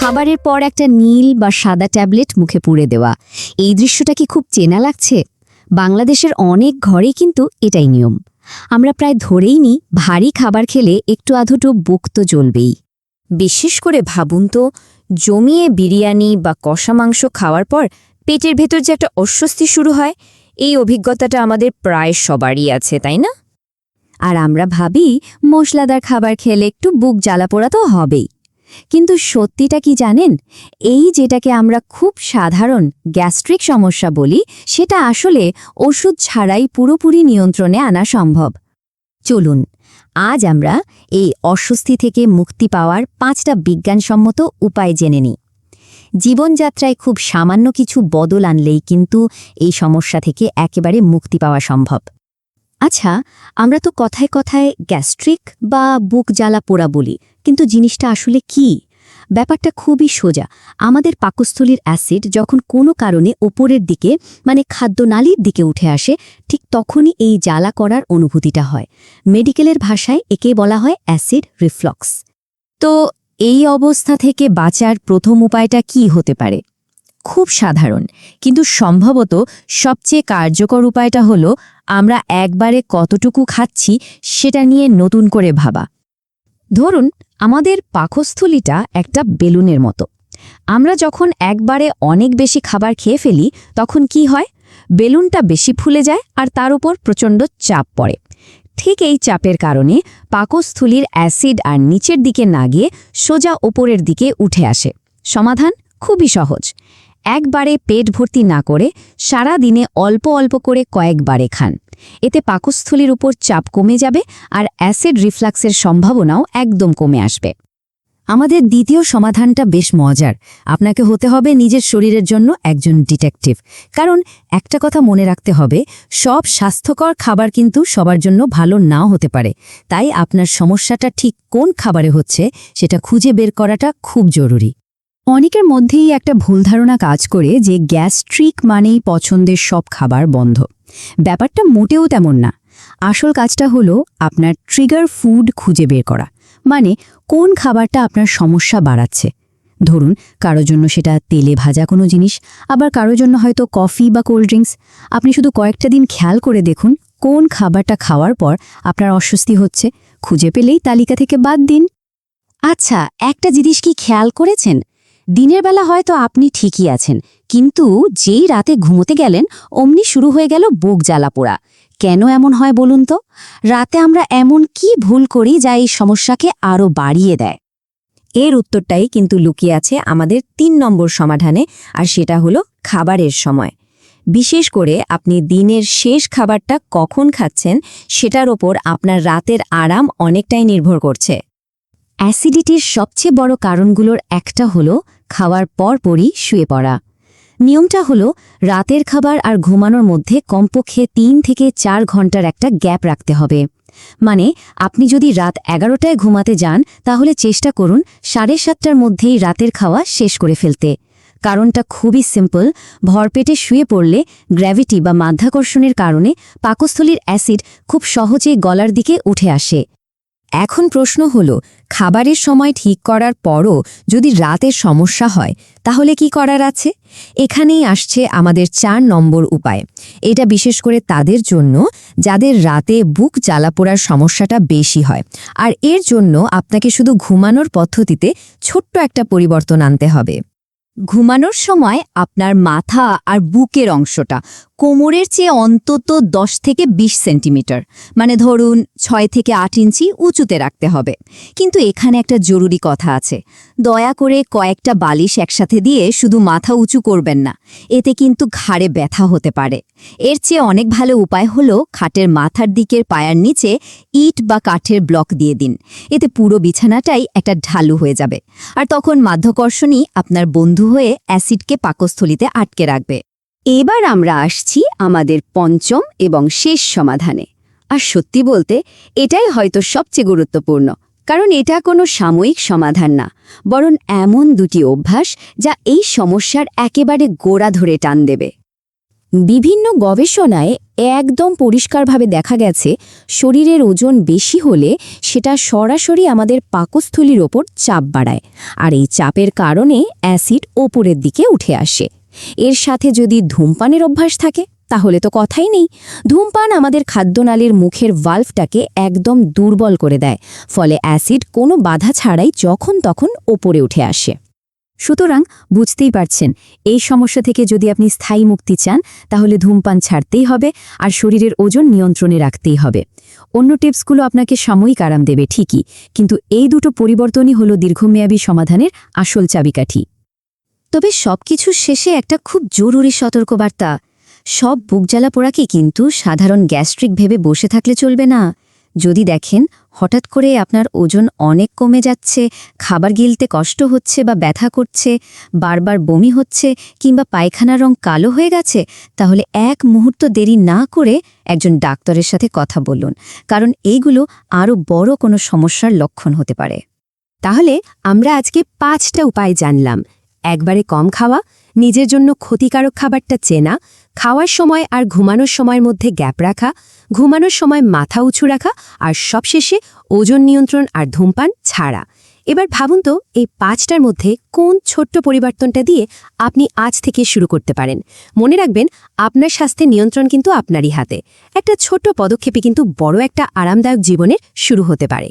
খাবারের পর একটা নীল বা সাদা ট্যাবলেট মুখে পুরে দেওয়া, এই দৃশ্যটা কি খুব চেনা লাগছে? বাংলাদেশের অনেক ঘরেই কিন্তু এটাই নিয়ম। আমরা প্রায় ধরেই নিই ভারী খাবার খেলে একটু আধটু বুক তো জ্বলবেই। বিশেষ করে ভাবুন তো, জমিয়ে বিরিয়ানি বা কষা মাংস খাওয়ার পর পেটের ভেতর যে একটা অস্বস্তি শুরু হয়, এই অভিজ্ঞতাটা আমাদের প্রায় সবারই আছে, তাই না? আর আমরা ভাবি মশলাদার খাবার খেলে একটু বুক জ্বালাপোড়া তো হবেই। কিন্তু সত্যিটা কি জানেন? এই যেটাকে আমরা খুব সাধারণ গ্যাস্ট্রিক সমস্যা বলি, সেটা আসলে ওষুধ ছাড়াই পুরোপুরি নিয়ন্ত্রণে আনা সম্ভব। চলুন আজ আমরা এই অস্বস্তি থেকে মুক্তি পাওয়ার 5টা বিজ্ঞানসম্মত উপায় জেনে নিই। জীবনযাত্রায় খুব সামান্য কিছু বদল আনলেই কিন্তু এই সমস্যা থেকে একেবারে মুক্তি পাওয়া সম্ভব। আচ্ছা, আমরা তো কথায় কথায় গ্যাস্ট্রিক বা বুক জ্বালা পোড়া বলি, কিন্তু জিনিসটা আসলে কি? ব্যাপারটা খুবই সোজা। আমাদের পাকস্থলীর অ্যাসিড যখন কোনো কারণে ওপরের দিকে মানে খাদ্যনালীর দিকে উঠে আসে, ঠিক তখনই এই জ্বালা করার অনুভূতিটা হয়। মেডিকেলের ভাষায় একে বলা হয় অ্যাসিড রিফ্লক্স। তো এই অবস্থা থেকে বাঁচার প্রথম উপায়টা কি হতে পারে? খুব সাধারণ, কিন্তু সম্ভবত সবচেয়ে কার্যকর উপায়টা হলো আমরা একবারে কতটুকু খাচ্ছি সেটা নিয়ে নতুন করে ভাবা। ধরুন আমাদের পাকস্থলীটা একটা বেলুনের মতো। আমরা যখন একবারে অনেক বেশি খাবার খেয়ে ফেলি, তখন কি হয়? বেলুনটা বেশি ফুলে যায় আর তার উপর প্রচণ্ড চাপ পড়ে। ঠিক এই চাপের কারণে পাকস্থলীর অ্যাসিড আর নিচের দিকে না গিয়ে সোজা ওপরের দিকে উঠে আসে। সমাধান খুবই সহজ। একবারে পেট ভর্তি না করে সারা দিনে অল্প অল্প করে কয়েকবারে খান। এতে পাকস্থলীর উপর চাপ কমে যাবে আর অ্যাসিড রিফ্লাক্সের সম্ভাবনাও একদম কমে আসবে। আমাদের দ্বিতীয় সমাধানটা বেশ মজার। আপনাকে হতে হবে নিজের শরীরের জন্য একজন ডিটেকটিভ। কারণ একটা কথা মনে রাখতে হবে, সব স্বাস্থ্যকর খাবার কিন্তু সবার জন্য ভালো নাও হতে পারে। তাই আপনার সমস্যাটা ঠিক কোন খাবারে হচ্ছে সেটা খুঁজে বের করাটা খুব জরুরি। অনেকের মধ্যেই একটা ভুল ধারণা কাজ করে যে গ্যাস্ট্রিক মানেই পছন্দের সব খাবার বন্ধ। ব্যাপারটা মোটেও তেমন না। আসল কাজটা হলো আপনার ট্রিগার ফুড খুঁজে বের করা, মানে কোন খাবারটা আপনার সমস্যা বাড়াচ্ছে। ধরুন কারো জন্য সেটা তেলে ভাজা কোনো জিনিস, আবার কারো জন্য হয়তো কফি বা কোল্ড ড্রিঙ্কস। আপনি শুধু কয়েকটা দিন খেয়াল করে দেখুন কোন খাবারটা খাওয়ার পর আপনার অস্বস্তি হচ্ছে। খুঁজে পেলেই তালিকা থেকে বাদ দিন। আচ্ছা, একটা জিনিস কি খেয়াল করেছেন? দিনের বেলা হয়তো আপনি ঠিকই আছেন, কিন্তু যেই রাতে ঘুমোতে গেলেন অমনি শুরু হয়ে গেল বুক জ্বালা পোড়া। কেন এমন হয় বলুন তো? রাতে আমরা এমন কি ভুল করি যা এই সমস্যাকে আরও বাড়িয়ে দেয়? এর উত্তরটাই কিন্তু লুকিয়ে আছে আমাদের 3 নম্বর সমাধানে, আর সেটা হলো খাবারের সময়। বিশেষ করে আপনি দিনের শেষ খাবারটা কখন খাচ্ছেন সেটার ওপর আপনার রাতের আরাম অনেকটাই নির্ভর করছে। অ্যাসিডিটির সবচেয়ে বড় কারণগুলোর একটা হলো খাওয়ার পরপরই শুয়ে পড়া। নিয়মটা হলো রাতের খাবার আর ঘুমানোর মধ্যে কমপক্ষে 3 থেকে 4 ঘন্টার একটা গ্যাপ রাখতে হবে। মানে আপনি যদি রাত 11টায় ঘুমাতে যান, তাহলে চেষ্টা করুন 7:30টার মধ্যেই রাতের খাওয়া শেষ করে ফেলতে। কারণটা খুবই সিম্পল। ভরপেটে শুয়ে পড়লে গ্র্যাভিটি বা মাধ্যাকর্ষণের কারণে পাকস্থলীর অ্যাসিড খুব সহজেই গলার দিকে উঠে আসে। এখন প্রশ্ন হলো, খাবারের সময় ঠিক করার পরও যদি রাতের সমস্যা হয়, তাহলে কি করার আছে? এখানেই আসছে আমাদের 4 নম্বর উপায়। এটা বিশেষ করে তাদের জন্য যাদের রাতে বুক জ্বালাপোড়ার সমস্যাটা বেশি হয়। আর এর জন্য আপনাকে শুধু ঘুমানোর পদ্ধতিতে ছোট্ট একটা পরিবর্তন আনতে হবে। ঘুমানোর সময় আপনার মাথা আর বুকের অংশটা কোমরের চেয়ে অন্তত 10 থেকে 20 সেন্টিমিটার, মানে ধরুন 6 থেকে 8 ইঞ্চি উঁচুতে রাখতে হবে। কিন্তু এখানে একটা জরুরি কথা আছে। দয়া করে কয়েকটা বালিশ একসাথে দিয়ে শুধু মাথা উঁচু করবেন না, এতে কিন্তু ঘাড়ে ব্যথা হতে পারে। এর চেয়ে অনেক ভালো উপায় হলো খাটের মাথার দিকের পায়ার নিচে ইট বা কাঠের ব্লক দিয়ে দিন। এতে পুরো বিছানাটাই একটা ঢালু হয়ে যাবে, আর তখন মাধ্যাকর্ষণই আপনার বন্ধু হয়ে অ্যাসিডকে পাকস্থলীতে আটকে রাখবে। এবার আমরা আসছি আমাদের 5ম এবং শেষ সমাধানে। আর সত্যি বলতে এটাই হয়তো সবচেয়ে গুরুত্বপূর্ণ, কারণ এটা কোনো সাময়িক সমাধান না, বরং এমন দুটি অভ্যাস যা এই সমস্যার একেবারে গোড়া ধরে টান দেবে। বিভিন্ন গবেষণায় একদম পরিষ্কারভাবে দেখা গেছে শরীরের ওজন বেশি হলে সেটা সরাসরি আমাদের পাকস্থলীর ওপর চাপ বাড়ায়, আর এই চাপের কারণে অ্যাসিড ওপরের দিকে উঠে আসে। এর সাথে যদি ধূমপানের অভ্যাস থাকে তাহলে তো কথাই নেই। ধূমপান আমাদের খাদ্যনালীর মুখের ভালভটাকে একদম দুর্বল করে দেয়, ফলে অ্যাসিড কোনো বাধা ছাড়াই যখন তখন ওপরে উঠে আসে। সুতরাং বুঝতেই পারছেন, এই সমস্যা থেকে যদি আপনি স্থায়ী মুক্তি চান তাহলে ধূমপান ছাড়তেই হবে আর শরীরের ওজন নিয়ন্ত্রণে রাখতেই হবে। অন্য টিপসগুলো আপনাকে সাময়িক আরাম দেবে ঠিকই, কিন্তু এই দুটো পরিবর্তনই হলো দীর্ঘমেয়াদী সমাধানের আসল চাবিকাঠি। তবে সবকিছুর শেষে একটা খুব জরুরি সতর্কবার্তা, সব বুকজ্বালা পোড়াকে কিন্তু সাধারণ গ্যাস্ট্রিক ভেবে বসে থাকলে চলবে না। যদি দেখেন হঠাৎ করে আপনার ওজন অনেক কমে যাচ্ছে, খাবার গিলতে কষ্ট হচ্ছে বা ব্যথা করছে, বারবার বমি হচ্ছে কিংবা পায়খানার রং কালো হয়ে গেছে, তাহলে এক মুহূর্ত দেরি না করে একজন ডাক্তারের সাথে কথা বলুন, কারণ এইগুলো আরও বড় কোনো সমস্যার লক্ষণ হতে পারে। তাহলে আমরা আজকে 5টা উপায় জানলাম। একবারে কম খাওয়া, নিজের জন্য ক্ষতিকারক খাবারটা চেনা, খাওয়ার সময় আর ঘুমানোর সময়ের মধ্যে গ্যাপ রাখা, ঘুমানোর সময় মাথা উঁচু রাখা, আর সবশেষে ওজন নিয়ন্ত্রণ আর ধূমপান ছাড়া। এবার ভাবুন তো এই 5টার মধ্যে কোন ছোট্ট পরিবর্তনটা দিয়ে আপনি আজ থেকে শুরু করতে পারেন। মনে রাখবেন, আপনার স্বাস্থ্যের নিয়ন্ত্রণ কিন্তু আপনারই হাতে। একটা ছোট্ট পদক্ষেপে কিন্তু বড় একটা আরামদায়ক জীবনের শুরু হতে পারে।